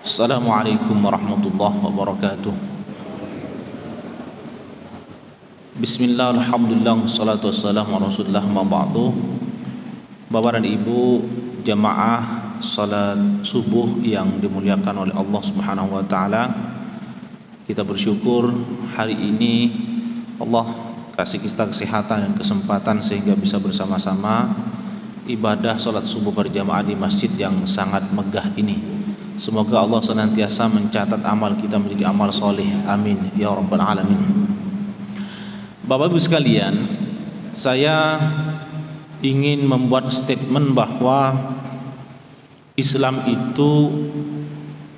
Assalamualaikum warahmatullahi wabarakatuh. Bismillah, alhamdulillah, wassalatu wassalamu ala rasulillah, ma ba'du. Bapak dan Ibu jamaah salat subuh yang dimuliakan oleh Allah Subhanahu wa taala, kita bersyukur hari ini Allah kasih kita kesehatan dan kesempatan sehingga bisa bersama-sama ibadah salat subuh berjamaah di masjid yang sangat megah ini. Semoga Allah senantiasa mencatat amal kita menjadi amal soleh. Amin ya rabbal alamin. Bapak Ibu sekalian, saya ingin membuat statement bahwa Islam itu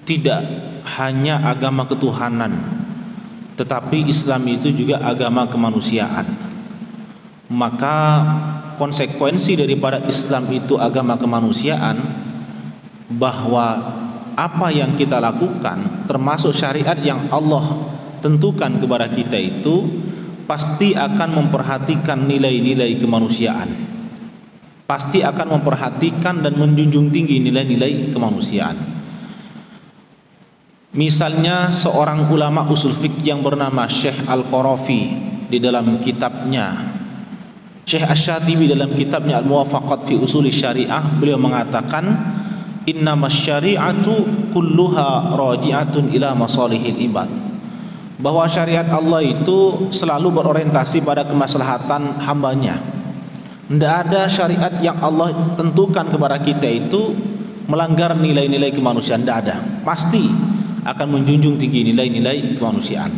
tidak hanya agama ketuhanan, tetapi Islam itu juga agama kemanusiaan. Maka konsekuensi daripada Islam itu agama kemanusiaan, bahwa apa yang kita lakukan termasuk syariat yang Allah tentukan kepada kita itu pasti akan memperhatikan nilai-nilai kemanusiaan, pasti akan memperhatikan dan menjunjung tinggi nilai-nilai kemanusiaan. Misalnya seorang ulama usul fiqh yang bernama Syekh Al-Qarafi di dalam kitabnya, Syekh Asy-Syatibi dalam kitabnya Al-Muwafaqat fi Usuli Syariah, beliau mengatakan innamas syari'atu kulluha raji'atun ila masalihil ibad, bahwa syariat Allah itu selalu berorientasi pada kemaslahatan hambanya. Tidak ada syariat yang Allah tentukan kepada kita itu melanggar nilai-nilai kemanusiaan, tidak ada. Pasti akan menjunjung tinggi nilai-nilai kemanusiaan.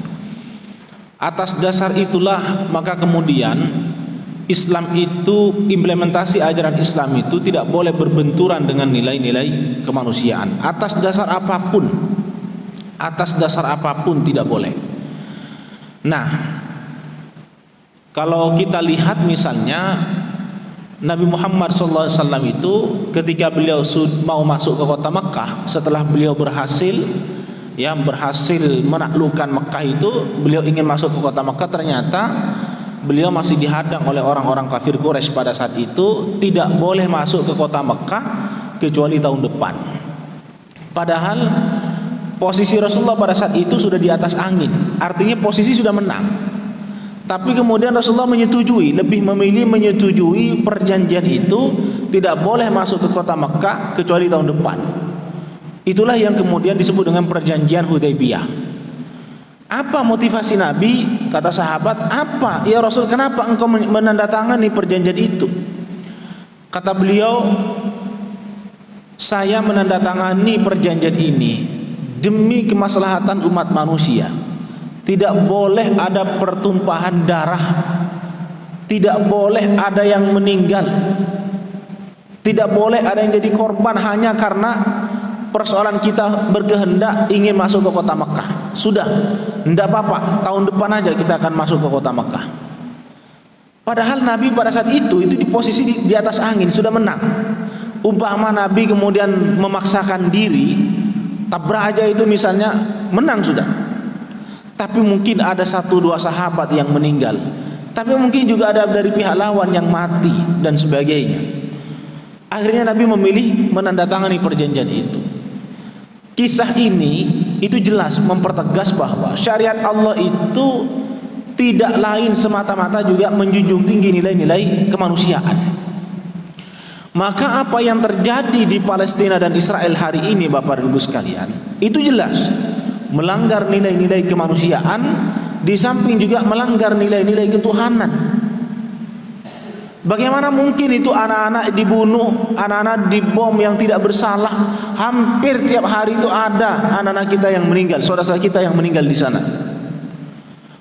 Atas dasar itulah maka kemudian Islam itu, implementasi ajaran Islam itu tidak boleh berbenturan dengan nilai-nilai kemanusiaan atas dasar apapun. Atas dasar apapun tidak boleh. Nah, kalau kita lihat misalnya Nabi Muhammad SAW itu ketika beliau mau masuk ke kota Mekah, setelah beliau berhasil menaklukkan Mekah itu, beliau ingin masuk ke kota Mekah, ternyata beliau masih dihadang oleh orang-orang kafir Quraisy pada saat itu, tidak boleh masuk ke kota Mekah kecuali tahun depan. Padahal posisi Rasulullah pada saat itu sudah di atas angin, artinya posisi sudah menang. Tapi kemudian Rasulullah lebih memilih menyetujui perjanjian itu, tidak boleh masuk ke kota Mekah kecuali tahun depan. Itulah yang kemudian disebut dengan perjanjian Hudaybiyah. Apa motivasi Nabi? Kata sahabat, apa ya Rasul, kenapa engkau menandatangani perjanjian itu? Kata beliau, saya menandatangani perjanjian ini demi kemaslahatan umat manusia. Tidak boleh ada pertumpahan darah, tidak boleh ada yang meninggal, tidak boleh ada yang jadi korban hanya karena persoalan kita berkehendak ingin masuk ke kota Mekah. Sudah, tidak apa-apa, tahun depan aja kita akan masuk ke kota Mekah. Padahal Nabi pada saat itu di posisi di atas angin, sudah menang. Umpama Nabi kemudian memaksakan diri, tabrak aja itu misalnya, menang sudah. Tapi mungkin ada 1-2 sahabat yang meninggal, tapi mungkin juga ada dari pihak lawan yang mati dan sebagainya. Akhirnya Nabi memilih menandatangani perjanjian itu. Kisah ini itu jelas mempertegas bahwa syariat Allah itu tidak lain semata-mata juga menjunjung tinggi nilai-nilai kemanusiaan. Maka apa yang terjadi di Palestina dan Israel hari ini, Bapak dan Ibu sekalian, itu jelas melanggar nilai-nilai kemanusiaan, di samping juga melanggar nilai-nilai ketuhanan. Bagaimana mungkin itu anak-anak dibunuh, anak-anak dibom yang tidak bersalah? Hampir tiap hari itu ada anak-anak kita yang meninggal, saudara-saudara kita yang meninggal di sana.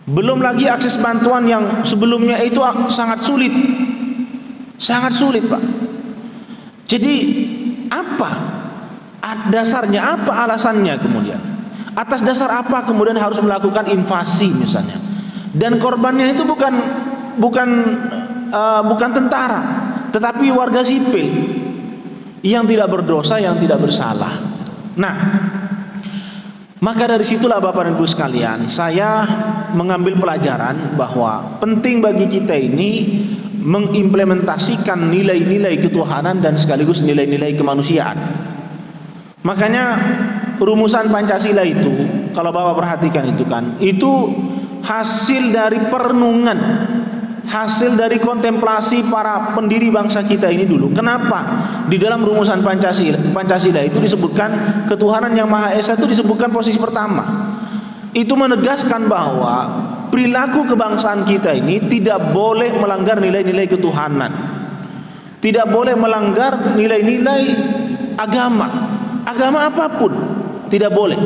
Belum lagi akses bantuan yang sebelumnya itu sangat sulit, Pak. Jadi apa dasarnya, apa alasannya kemudian? Atas dasar apa kemudian harus melakukan invasi misalnya? Dan korbannya itu bukan tentara, tetapi warga sipil yang tidak berdosa, yang tidak bersalah. Nah, maka dari situlah Bapak dan Ibu sekalian, saya mengambil pelajaran bahwa penting bagi kita ini mengimplementasikan nilai-nilai ketuhanan dan sekaligus nilai-nilai kemanusiaan. Makanya rumusan Pancasila itu, kalau Bapak perhatikan itu kan, itu hasil dari perenungan, hasil dari kontemplasi para pendiri bangsa kita ini dulu. Kenapa di dalam rumusan Pancasila itu disebutkan ketuhanan yang Maha Esa, itu disebutkan posisi pertama. Itu menegaskan bahwa perilaku kebangsaan kita ini tidak boleh melanggar nilai-nilai ketuhanan, tidak boleh melanggar nilai-nilai agama apapun, tidak boleh.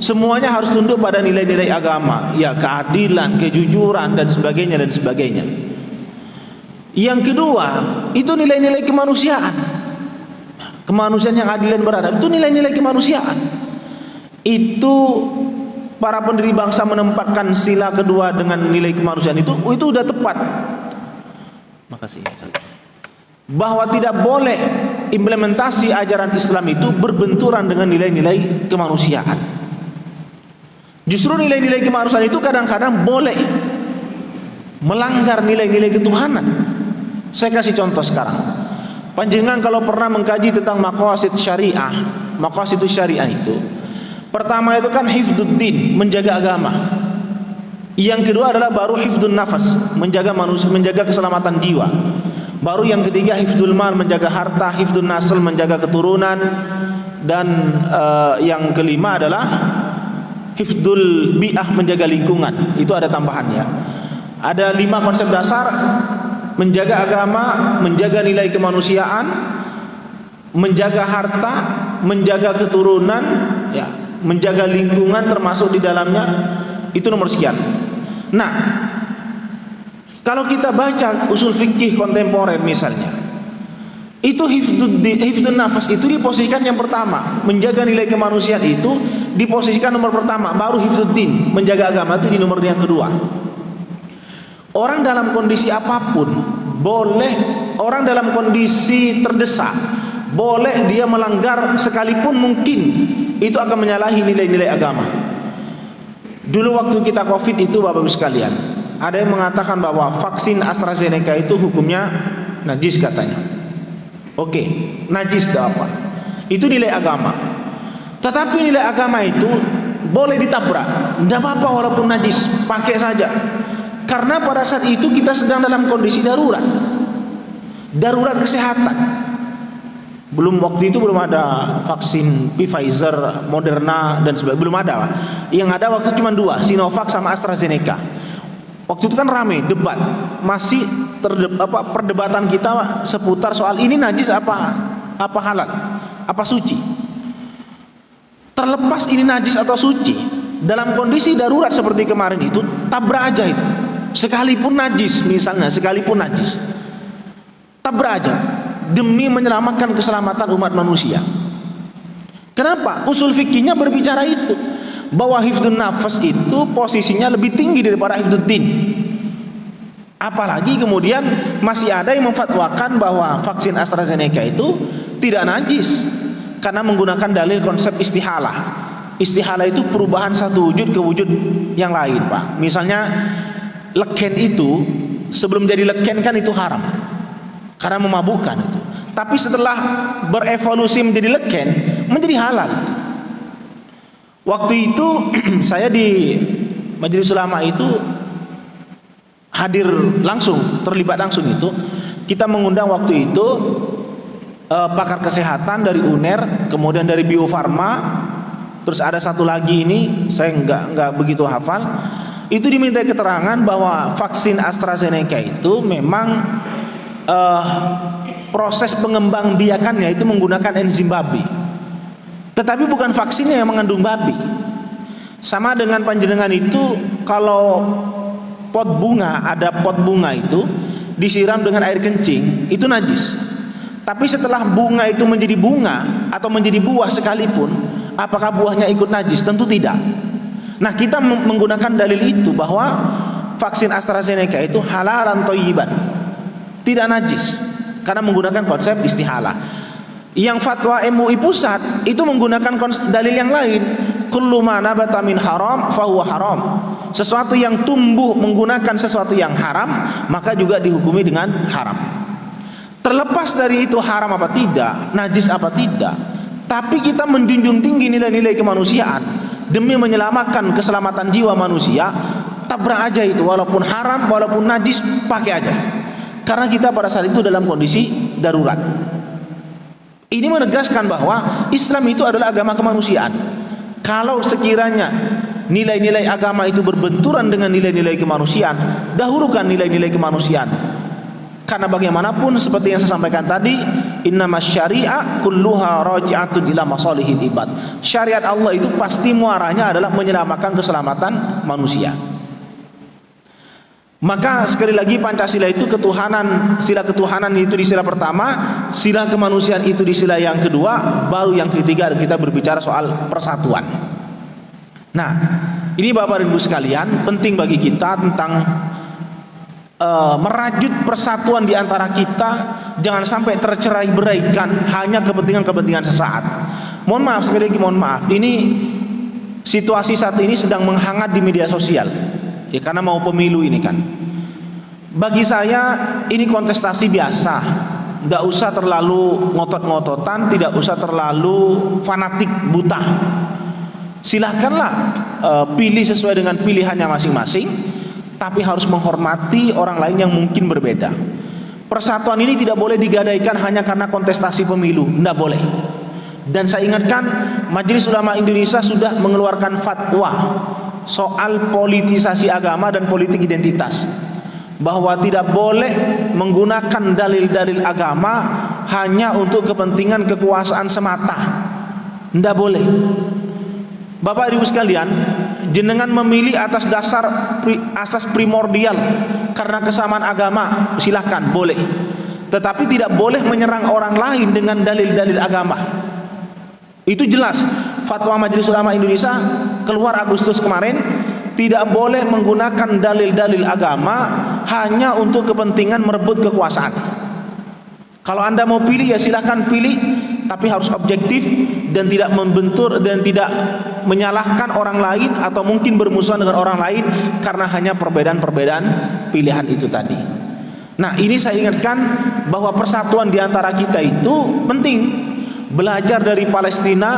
Semuanya harus tunduk pada nilai-nilai agama, ya, keadilan, kejujuran dan sebagainya dan sebagainya. Yang kedua, itu nilai-nilai kemanusiaan. Kemanusiaan yang adil dan beradab itu nilai-nilai kemanusiaan. Itu para pendiri bangsa menempatkan sila kedua dengan nilai kemanusiaan itu sudah tepat. Makasih. Bahwa tidak boleh implementasi ajaran Islam itu berbenturan dengan nilai-nilai kemanusiaan. Justru nilai-nilai kemanusiaan itu kadang-kadang boleh melanggar nilai-nilai ketuhanan. Saya kasih contoh sekarang. Panjenengan kalau pernah mengkaji tentang maqasid syariah, maqasid syariah itu, pertama itu kan hifdzuddin, menjaga agama. Yang kedua adalah baru hifdzun nafas, menjaga manusia, menjaga keselamatan jiwa. Baru yang ketiga hifdzul mal, menjaga harta, hifdzun nasl, menjaga keturunan, dan yang kelima adalah hifdzul bi'ah, menjaga lingkungan. Itu ada tambahannya. Ada 5 konsep dasar: menjaga agama, menjaga nilai kemanusiaan, menjaga harta, menjaga keturunan, ya, menjaga lingkungan termasuk di dalamnya. Itu nomor sekian. Nah, kalau kita baca usul fikih kontemporer misalnya, itu hifdzun nafas itu diposisikan yang pertama. Menjaga nilai kemanusiaan itu diposisikan nomor pertama. Baru hifdzuddin, menjaga agama, itu di nomor yang kedua. Orang dalam kondisi apapun boleh, orang dalam kondisi terdesak boleh dia melanggar sekalipun mungkin itu akan menyalahi nilai-nilai agama. Dulu waktu kita Covid itu Bapak-Ibu sekalian, ada yang mengatakan bahwa vaksin AstraZeneca itu hukumnya najis katanya. Oke, najis tidak apa. Itu nilai agama. Tetapi nilai agama itu boleh ditabrak, tidak apa-apa walaupun najis, pakai saja. Karena pada saat itu kita sedang dalam kondisi darurat, darurat kesehatan. Waktu itu belum ada vaksin Pfizer, Moderna dan sebagainya, belum ada. Yang ada waktu itu cuma 2, Sinovac sama AstraZeneca. Waktu itu kan ramai debat, masih perdebatan kita seputar soal ini najis apa halal, apa suci. Terlepas ini najis atau suci, dalam kondisi darurat seperti kemarin itu tabrak aja itu. Sekalipun najis misalnya, sekalipun najis, tabrak aja demi menyelamatkan keselamatan umat manusia. Kenapa? Usul fikihnya berbicara itu, bahwa hifdzun nafas itu posisinya lebih tinggi daripada hifdzuddin. Apalagi kemudian masih ada yang memfatwakan bahwa vaksin AstraZeneca itu tidak najis karena menggunakan dalil konsep istihalah. Istihalah itu perubahan satu wujud ke wujud yang lain, Pak. Misalnya leken itu sebelum jadi leken kan itu haram karena memabukkan itu. Tapi setelah berevolusi menjadi leken, menjadi halal. Waktu itu saya di Majelis Ulama itu hadir langsung, terlibat langsung itu. Kita mengundang waktu itu pakar kesehatan dari UNER, kemudian dari Bio Farma, terus ada satu lagi ini saya nggak begitu hafal. Itu diminta keterangan bahwa vaksin AstraZeneca itu memang proses pengembang biakannya itu menggunakan enzim babi, tetapi bukan vaksinnya yang mengandung babi. Sama dengan panjenengan itu, kalau pot bunga, ada pot bunga itu disiram dengan air kencing, itu najis. Tapi setelah bunga itu menjadi bunga atau menjadi buah sekalipun, apakah buahnya ikut najis? Tentu tidak. Nah, kita menggunakan dalil itu bahwa vaksin AstraZeneca itu halalan thayyiban, tidak najis, karena menggunakan konsep istihalah. Yang fatwa MUI pusat itu menggunakan dalil yang lain, kullu ma nabata min haram fahuwa haram. Sesuatu yang tumbuh menggunakan sesuatu yang haram, maka juga dihukumi dengan haram. Terlepas dari itu haram apa tidak, najis apa tidak, tapi kita menjunjung tinggi nilai-nilai kemanusiaan demi menyelamatkan keselamatan jiwa manusia, tabrak aja itu, walaupun haram, walaupun najis, pakai aja. Karena kita pada saat itu dalam kondisi darurat. Ini menegaskan bahwa Islam itu adalah agama kemanusiaan. Kalau sekiranya nilai-nilai agama itu berbenturan dengan nilai-nilai kemanusiaan, dahulukan nilai-nilai kemanusiaan. Karena bagaimanapun seperti yang saya sampaikan tadi, innamas syari'a kulluha raji'atun ila masalihil ibad. Syariat Allah itu pasti muaranya adalah menyelamatkan keselamatan manusia. Maka sekali lagi Pancasila itu ketuhanan, sila ketuhanan itu di sila pertama, sila kemanusiaan itu di sila yang kedua, baru yang ketiga kita berbicara soal persatuan. Nah, ini Bapak dan Ibu sekalian, penting bagi kita tentang merajut persatuan di antara kita, jangan sampai tercerai-beraikan hanya kepentingan-kepentingan sesaat. Mohon maaf, sekali lagi mohon maaf, ini situasi saat ini sedang menghangat di media sosial ya, karena mau pemilu ini kan. Bagi saya ini kontestasi biasa, tidak usah terlalu ngotot-ngototan, tidak usah terlalu fanatik buta. Silahkanlah pilih sesuai dengan pilihannya masing-masing, tapi harus menghormati orang lain yang mungkin berbeda. Persatuan ini tidak boleh digadaikan hanya karena kontestasi pemilu, tidak boleh. Dan saya ingatkan, Majelis Ulama Indonesia sudah mengeluarkan fatwa soal politisasi agama dan politik identitas, bahwa tidak boleh menggunakan dalil-dalil agama hanya untuk kepentingan kekuasaan semata. Tidak boleh. Bapak Ibu sekalian, jenengan memilih atas dasar asas primordial karena kesamaan agama, silahkan, boleh. Tetapi tidak boleh menyerang orang lain dengan dalil-dalil agama. Itu jelas. Fatwa Majelis Ulama Indonesia keluar Agustus kemarin, tidak boleh menggunakan dalil-dalil agama hanya untuk kepentingan merebut kekuasaan. Kalau Anda mau pilih ya silahkan pilih, tapi harus objektif dan tidak membentur dan tidak menyalahkan orang lain atau mungkin bermusuhan dengan orang lain karena hanya perbedaan-perbedaan pilihan itu tadi. Nah, ini saya ingatkan bahwa persatuan di antara kita itu penting. Belajar dari Palestina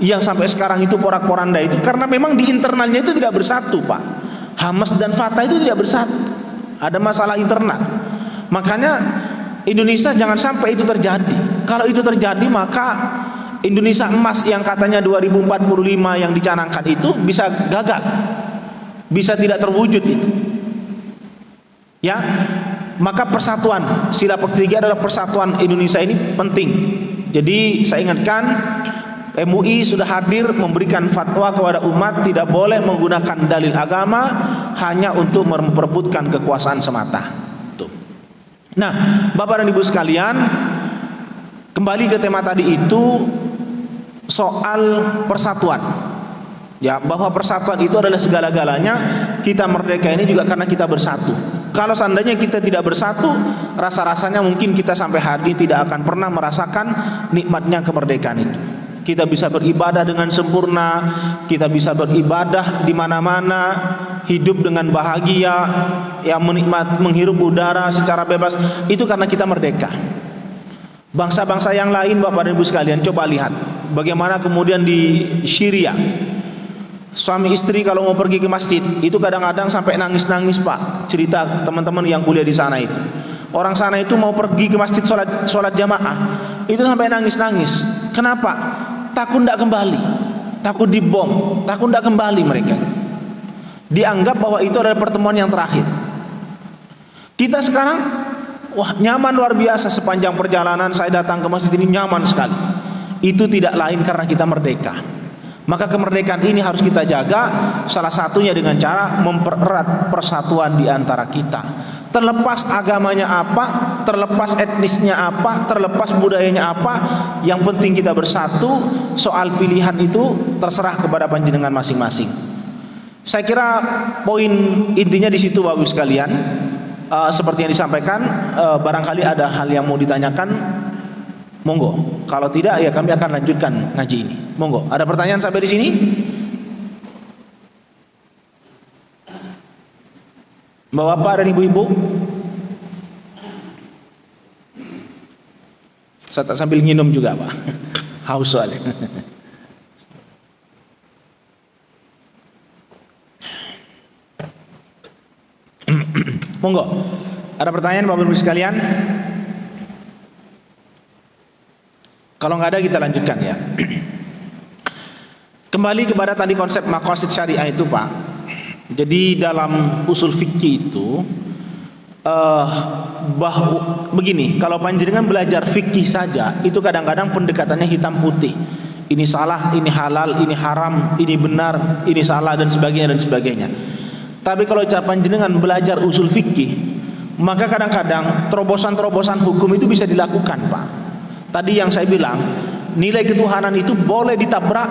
yang sampai sekarang itu porak-poranda itu karena memang di internalnya itu tidak bersatu, Pak. Hamas dan Fatah itu tidak bersatu. Ada masalah internal. Makanya Indonesia jangan sampai itu terjadi. Kalau itu terjadi maka Indonesia emas yang katanya 2045 yang dicanangkan itu bisa gagal, bisa tidak terwujud itu. Ya, maka persatuan, sila ketiga adalah persatuan Indonesia ini penting. Jadi saya ingatkan, MUI sudah hadir memberikan fatwa kepada umat tidak boleh menggunakan dalil agama hanya untuk memperebutkan kekuasaan semata. Tuh. Nah, Bapak dan Ibu sekalian, kembali ke tema tadi itu soal persatuan. Ya, bahwa persatuan itu adalah segala-galanya. Kita merdeka ini juga karena kita bersatu. Kalau seandainya kita tidak bersatu, rasa-rasanya mungkin kita sampai hari ini tidak akan pernah merasakan nikmatnya kemerdekaan itu. Kita bisa beribadah dengan sempurna, kita bisa beribadah di mana-mana, hidup dengan bahagia, yang menghirup udara secara bebas. Itu karena kita merdeka. Bangsa-bangsa yang lain, Bapak dan Ibu sekalian, coba lihat bagaimana kemudian di Syria. Suami istri kalau mau pergi ke masjid itu kadang-kadang sampai nangis-nangis, Pak. Cerita teman-teman yang kuliah di sana itu. Orang sana itu mau pergi ke masjid sholat jamaah itu sampai nangis-nangis. Kenapa? Takut tidak kembali, takut dibom, takut tidak kembali mereka. Dianggap bahwa itu adalah pertemuan yang terakhir. Kita sekarang, wah nyaman luar biasa, sepanjang perjalanan saya datang ke masjid ini nyaman sekali. Itu tidak lain karena kita merdeka. Maka kemerdekaan ini harus kita jaga, salah satunya dengan cara mempererat persatuan di antara kita. Terlepas agamanya apa, terlepas etnisnya apa, terlepas budayanya apa, yang penting kita bersatu. Soal pilihan itu terserah kepada panjenengan masing-masing. Saya kira poin intinya di situ, Bapak Ibu sekalian. Seperti yang disampaikan, barangkali ada hal yang mau ditanyakan, monggo. Kalau tidak ya kami akan lanjutkan ngaji ini. Monggo. Ada pertanyaan sampai di sini? Bapak dan ibu-ibu, saya tak sambil nginum juga, Pak. Haus soalnya. Monggo. Ada pertanyaan Bapak Ibu sekalian? Kalau nggak ada kita lanjutkan ya. Kembali kepada tadi konsep maqasid syariah itu Pak. Jadi dalam usul fikih itu begini, kalau panjenengan belajar fikih saja itu kadang-kadang pendekatannya hitam putih. Ini salah, ini halal, ini haram, ini benar, ini salah dan sebagainya. Tapi kalau panjenengan belajar usul fikih, maka kadang-kadang terobosan-terobosan hukum itu bisa dilakukan Pak. Tadi yang saya bilang, nilai ketuhanan itu boleh ditabrak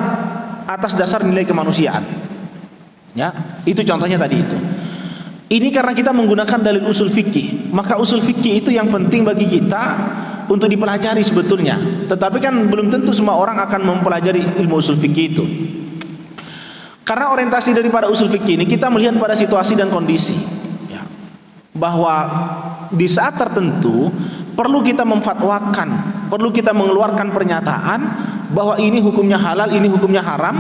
atas dasar nilai kemanusiaan. Ya, itu contohnya tadi itu. Ini karena kita menggunakan dalil usul fikih, maka usul fikih itu yang penting bagi kita untuk dipelajari sebetulnya. Tetapi kan belum tentu semua orang akan mempelajari ilmu usul fikih itu. Karena orientasi daripada usul fikih ini kita melihat pada situasi dan kondisi, ya, bahwa di saat tertentu perlu kita memfatwakan, perlu kita mengeluarkan pernyataan bahwa ini hukumnya halal, ini hukumnya haram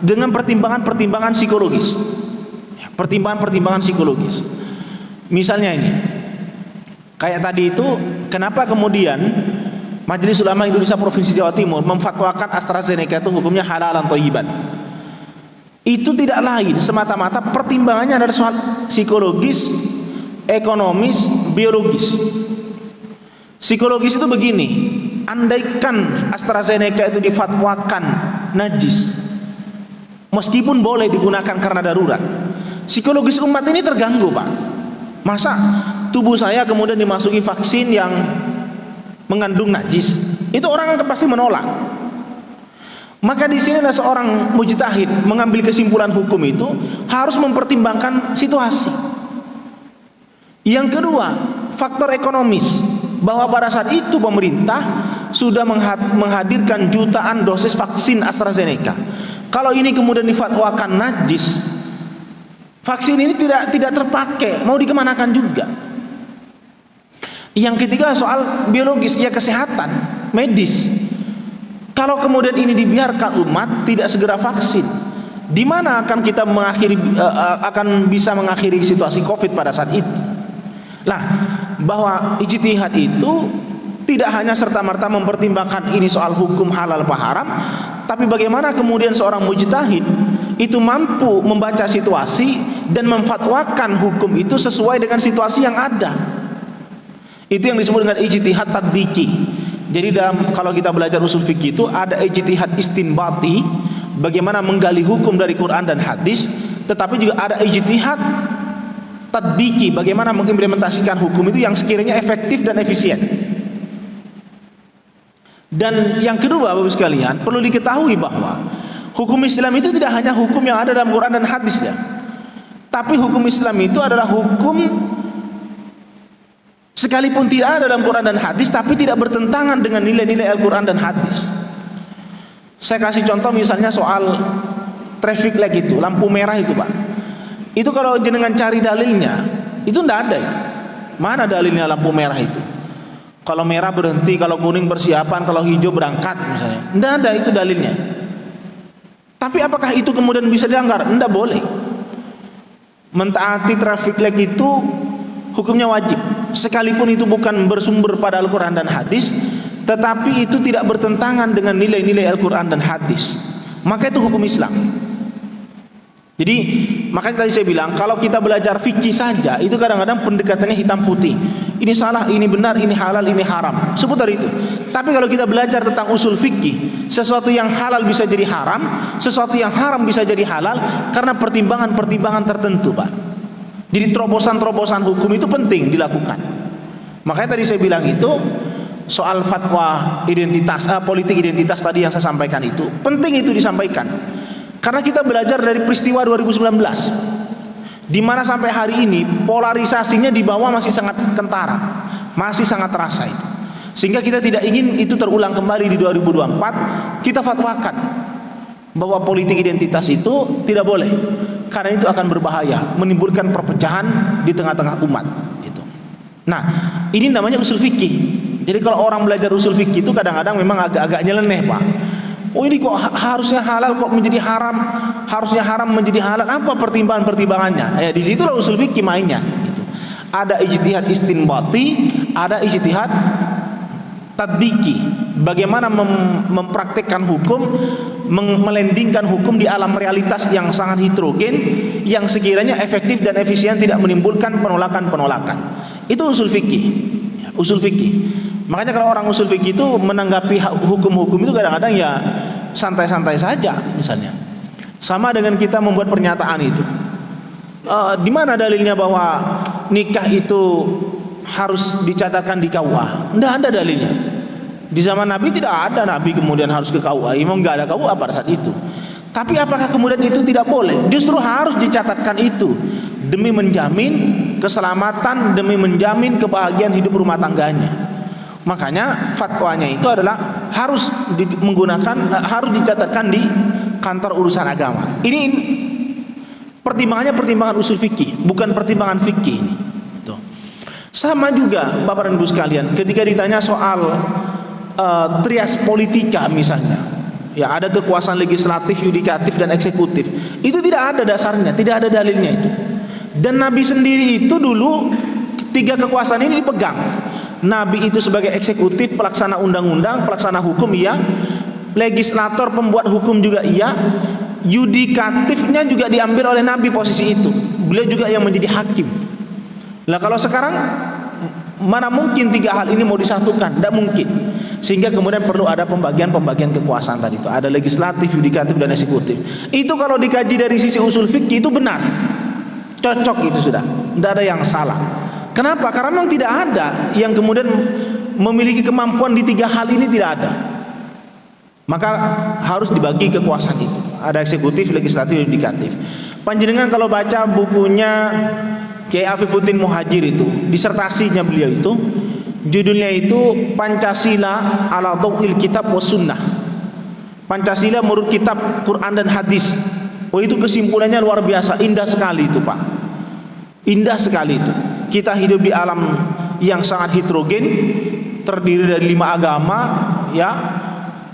dengan pertimbangan-pertimbangan psikologis. Pertimbangan-pertimbangan psikologis. Misalnya ini, kayak tadi itu, kenapa kemudian Majelis Ulama Indonesia Provinsi Jawa Timur memfatwakan AstraZeneca itu hukumnya halalan thayyiban? Itu tidak lain semata-mata pertimbangannya adalah soal psikologis, ekonomis, biologis. Psikologis itu begini, andaikan AstraZeneca itu difatwakan najis, meskipun boleh digunakan karena darurat, psikologis umat ini terganggu Pak. Masa tubuh saya kemudian dimasuki vaksin yang mengandung najis? Itu orang akan pasti menolak. Maka di sini adalah seorang mujtahid mengambil kesimpulan hukum itu harus mempertimbangkan situasi. Yang kedua, faktor ekonomis, bahwa pada saat itu pemerintah sudah menghadirkan jutaan dosis vaksin AstraZeneca. Kalau ini kemudian difatwakan najis, vaksin ini tidak terpakai, mau dikemanakan juga. Yang ketiga soal biologis, ya kesehatan, medis. Kalau kemudian ini dibiarkan umat tidak segera vaksin, di mana akan kita akan bisa mengakhiri situasi Covid pada saat itu? Lah, bahwa ijtihad itu tidak hanya serta-merta mempertimbangkan ini soal hukum halal apa haram, tapi bagaimana kemudian seorang mujtahid itu mampu membaca situasi dan memfatwakan hukum itu sesuai dengan situasi yang ada. Itu yang disebut dengan ijtihad tatbiki. Jadi kalau kita belajar usul fikih itu ada ijtihad istinbati, bagaimana menggali hukum dari Quran dan hadis, tetapi juga ada ijtihad tatbiki, bagaimana mengimplementasikan hukum itu yang sekiranya efektif dan efisien. Dan yang kedua Bapak sekalian, perlu diketahui bahwa hukum Islam itu tidak hanya hukum yang ada dalam Quran dan hadis ya. Tapi hukum Islam itu adalah hukum sekalipun tidak ada dalam Quran dan hadis, tapi tidak bertentangan dengan nilai-nilai Al-Quran dan hadis. Saya kasih contoh misalnya soal traffic light itu, lampu merah itu Pak. Itu kalau jenengan cari dalilnya, itu tidak ada itu. Mana dalilnya lampu merah itu? Kalau merah berhenti, kalau kuning persiapan, kalau hijau berangkat misalnya. Tidak ada itu dalilnya. Tapi apakah itu kemudian bisa dilanggar? Tidak boleh. Mentaati traffic light itu hukumnya wajib, sekalipun itu bukan bersumber pada Al-Quran dan hadis, tetapi itu tidak bertentangan dengan nilai-nilai Al-Quran dan hadis, maka itu hukum Islam. Jadi makanya tadi saya bilang, kalau kita belajar fikih saja itu kadang-kadang pendekatannya hitam putih, ini salah, ini benar, ini halal, ini haram, seputar itu. Tapi kalau kita belajar tentang usul fikih, sesuatu yang halal bisa jadi haram, sesuatu yang haram bisa jadi halal karena pertimbangan-pertimbangan tertentu Pak. Jadi terobosan-terobosan hukum itu penting dilakukan. Makanya tadi saya bilang itu soal fatwa identitas, politik identitas tadi yang saya sampaikan itu penting itu disampaikan. Karena kita belajar dari peristiwa 2019, di mana sampai hari ini polarisasinya di bawah masih sangat kentara, masih sangat terasa itu. Sehingga kita tidak ingin itu terulang kembali di 2024. Kita fatwakan bahwa politik identitas itu tidak boleh, karena itu akan berbahaya, menimbulkan perpecahan di tengah-tengah umat. Gitu. Nah, ini namanya usul fikih. Jadi kalau orang belajar usul fikih itu kadang-kadang memang agak-agak nyeleneh, Pak. Oh ini kok harusnya halal kok menjadi haram, harusnya haram menjadi halal. Apa pertimbangan-pertimbangannya? Ya di situlah usul fikih mainnya. Gitu. Ada ijtihad istinbati, ada ijtihad tadbiki. Bagaimana mempraktikkan hukum, melendingkan hukum di alam realitas yang sangat heterogen, yang sekiranya efektif dan efisien, tidak menimbulkan penolakan-penolakan. Itu usul fikih. Usul fikih. Makanya kalau orang usul fikih itu menanggapi hukum-hukum itu kadang-kadang ya santai-santai saja, misalnya. Sama dengan kita membuat pernyataan itu. Di mana dalilnya bahwa nikah itu harus dicatatkan di KUA? Tidak ada dalilnya. Di zaman Nabi tidak ada Nabi kemudian harus ke KUA. Memang nggak ada KUA pada saat itu. Tapi apakah kemudian itu tidak boleh? Justru harus dicatatkan itu demi menjamin keselamatan, demi menjamin kebahagiaan hidup rumah tangganya. Makanya fatwanya itu adalah harus harus dicatatkan di kantor urusan agama. Ini pertimbangannya pertimbangan usul fikih, bukan pertimbangan fikih ini. Tuh. Sama juga Bapak dan Ibu sekalian, ketika ditanya soal trias politika misalnya, ya ada kekuasaan legislatif, yudikatif dan eksekutif. Itu tidak ada dasarnya, tidak ada dalilnya itu. Dan Nabi sendiri itu dulu tiga kekuasaan ini dipegang. Nabi itu sebagai eksekutif, pelaksana undang-undang, pelaksana hukum iya, legislator, pembuat hukum juga iya, yudikatifnya juga diambil oleh Nabi posisi itu. Beliau juga yang menjadi hakim. Nah kalau sekarang mana mungkin tiga hal ini mau disatukan? Tidak mungkin. Sehingga kemudian perlu ada pembagian-pembagian kekuasaan tadi itu. Ada legislatif, yudikatif dan eksekutif. Itu kalau dikaji dari sisi usul fikih itu benar. Cocok itu sudah. Tidak ada yang salah. Kenapa? Karena memang tidak ada yang kemudian memiliki kemampuan di tiga hal ini, tidak ada. Maka harus dibagi kekuasaan itu. Ada eksekutif, legislatif, yudikatif. Panjenengan kalau baca bukunya Kiai Afifuddin Muhajir itu, disertasinya beliau itu, judulnya itu Pancasila ala Dhawil Kitab wa Sunnah. Pancasila menurut kitab Quran dan hadis. Oh itu kesimpulannya luar biasa, indah sekali itu Pak. Indah sekali itu. Kita hidup di alam yang sangat heterogen, terdiri dari 5 agama, ya,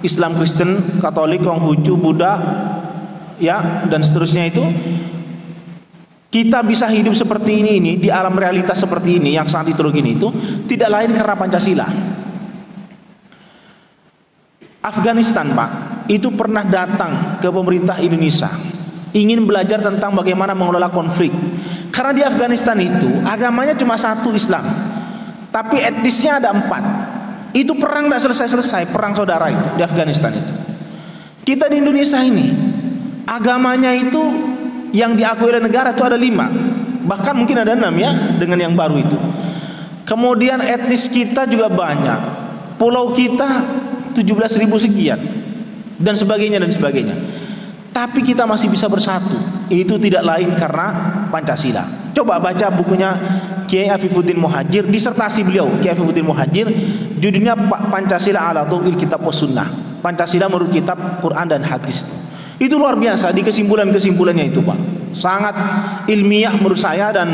Islam, Kristen, Katolik, Konghucu, Buddha, ya, dan seterusnya itu. Kita bisa hidup seperti ini di alam realitas seperti ini yang sangat heterogen itu tidak lain karena Pancasila. Afghanistan Pak, itu pernah datang ke pemerintah Indonesia, ingin belajar tentang bagaimana mengelola konflik. Karena di Afghanistan itu agamanya cuma satu, Islam, tapi etnisnya ada 4. Itu perang tidak selesai-selesai, perang saudara itu di Afghanistan itu. Kita di Indonesia ini agamanya itu yang diakui oleh negara itu ada 5, bahkan mungkin ada 6 ya dengan yang baru itu. Kemudian etnis kita juga banyak, pulau kita 17.000 sekian dan sebagainya dan sebagainya. Tapi kita masih bisa bersatu. Itu tidak lain karena Pancasila. Coba baca bukunya Kiai Afifuddin Muhajir, disertasi beliau Kiai Afifuddin Muhajir, judulnya Pancasila ala Dhawil Kitab wa Sunnah. Pancasila menurut kitab Quran dan hadis. Itu luar biasa di kesimpulan-kesimpulannya itu Pak. Sangat ilmiah menurut saya dan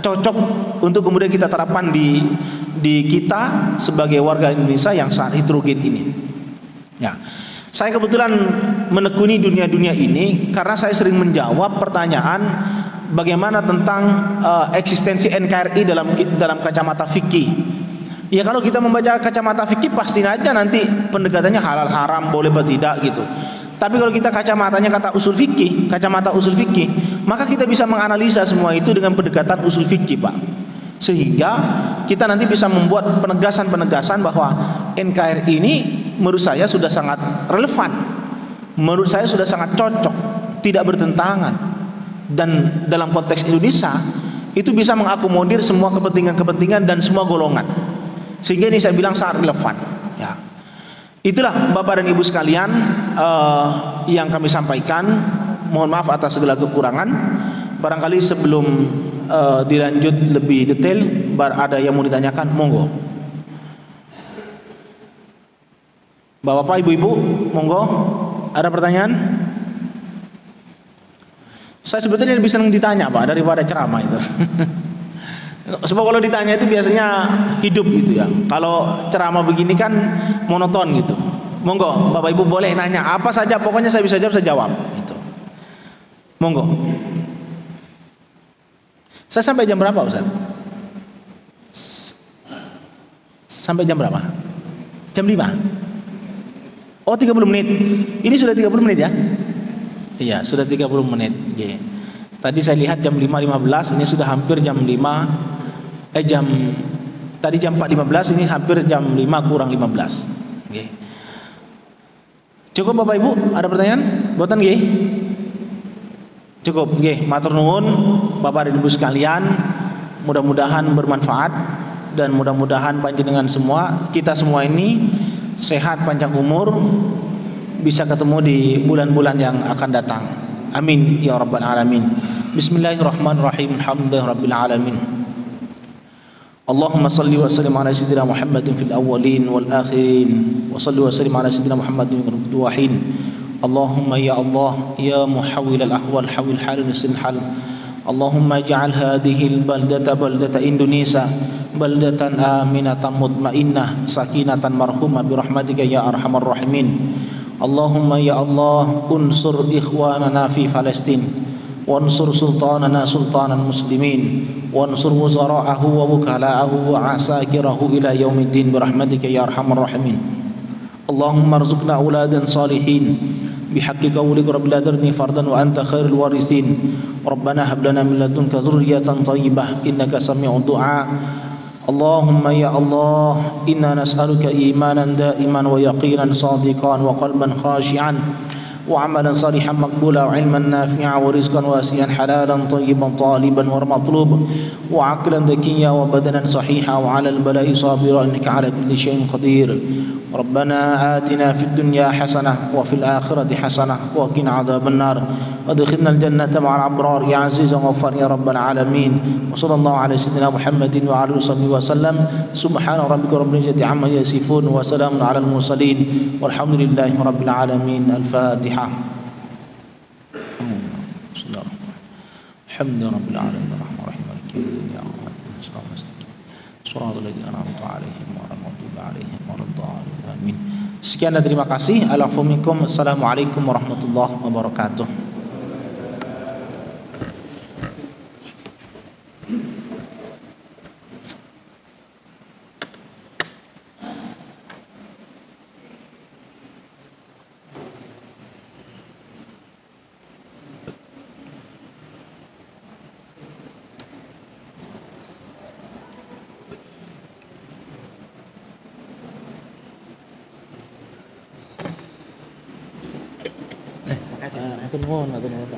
cocok untuk kemudian kita terapkan di kita sebagai warga Indonesia yang sangat heterogen ini. Ya. Saya kebetulan menekuni dunia-dunia ini karena saya sering menjawab pertanyaan bagaimana tentang eksistensi NKRI dalam kacamata fikih. Ya kalau kita membaca kacamata fikih pasti aja nanti pendekatannya halal haram boleh atau tidak gitu. Tapi kalau kita kacamatanya kata usul fikih, kacamata usul fikih, maka kita bisa menganalisa semua itu dengan pendekatan usul fikih Pak. Sehingga kita nanti bisa membuat penegasan-penegasan bahwa NKRI ini menurut saya sudah sangat relevan, menurut saya sudah sangat cocok, tidak bertentangan, dan dalam konteks Indonesia itu bisa mengakomodir semua kepentingan-kepentingan dan semua golongan, sehingga ini saya bilang sangat relevan ya. Itulah Bapak dan Ibu sekalian yang kami sampaikan. Mohon maaf atas segala kekurangan. Barangkali sebelum dilanjut lebih detail, ada yang mau ditanyakan, monggo. Bapak, Ibu-ibu, monggo. Ada pertanyaan? Saya sebetulnya lebih senang ditanya Pak daripada ceramah itu. Sebab kalau ditanya itu biasanya hidup gitu ya. Kalau ceramah begini kan monoton gitu. Monggo, Bapak Ibu boleh nanya apa saja, pokoknya saya bisa jawab, saya jawab gitu. Monggo. Saya sampai jam berapa, Ustaz? Sampai jam berapa? Jam 5. Oh, 30 menit. Ini sudah 30 menit ya? Iya, sudah 30 menit. Yeah. Tadi saya lihat jam 5.15, ini sudah hampir jam 5. Tadi jam 4.15, ini hampir jam 5 kurang 15. Yeah. Cukup Bapak Ibu, ada pertanyaan? Boten nggih? Cukup nggih, matur nuwun Bapak dan Ibu sekalian. Mudah-mudahan bermanfaat dan mudah-mudahan panjenengan semua, kita semua ini sehat panjang umur, bisa ketemu di bulan-bulan yang akan datang. Amin ya rabbal alamin. Bismillahirrahmanirrahim. Alhamdulillahirabbil alamin. Allahumma salli wa sallim ala sayyidina Muhammadin fil awwalin wal akhirin wa salli wa sallim ala sayyidina Muhammadin fil duwahin. Allahumma ya Allah ya muhawwil al ahwal hawil halun sin hal. Allahumma ij'al hadhihi al baldata baldata Indonesia baldatan aminatan mutmainnah sakinatan marhumah bi rahmatika ya arhamar rahimin. Allahumma ya Allah unsur ikhwanana fi Palestin wansur sultanana sultanan muslimin wansur wuzara'ahu wa wukala'ahu wa asakirahu ila yaumiddin birahmatika ya arhamar rahimin. Allahumma arzuqna auladan salihin bihaqqi qawlika rabbil adarni fardan wa anta khairul warithin. Rabbana hab lana min ladunka dzurriyyatan thayyibah innaka sami'ud du'a. Allahumma ya Allah inna nas'aluka imanan da'iman wa yaqinan sadiqan wa qalban khashi'an wa amalan salihan maqbula wa ilman nafi'a wa rizqan wasi'an halalan tayyiban taliban wa matlub wa aqlan dakiyya wa badanan sahiha wa 'alal bala'i sabira innaka 'ala kulli shay'in qadir. Rabbana atina fid dunya hasanah wa fil akhirati hasanah wa qina 'adzaban nar adkhilna al jannata ma'al abrar ya aziz wa ghaffar ya rabbal alamin. Wa sallallahu ala sayyidina Muhammadin wa ala alihi wa sallam. Subhana rabbika rabbil izzati amma yasifun wa salamun 'alal mursalin walhamdulillahi rabbil alamin. Al-Fatihah. Alhamdulillahi rabbil alamin arrahmanir rahim maliki yawmiddin ya Allah shiratal ladzina an'amta 'alaihim ghairil maghdubi 'alaihim waladdallin amin. Sekian dan terima kasih. Alafu minkum. Assalamualaikum warahmatullahi wabarakatuh. Atur nuwun, atur nuwun.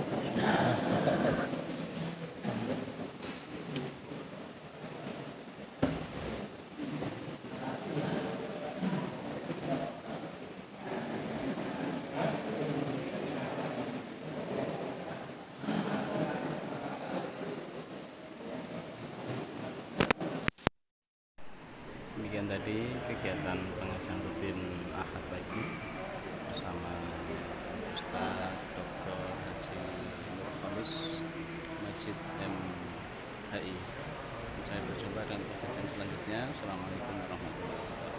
Demikian tadi kegiatan pengajian rutin Ahad pagi bersama Ustaz Dr. Haji Nur Khamis Masjid MHI. Saya berjumpa dan kegiatan selanjutnya. Assalamualaikum warahmatullahi wabarakatuh.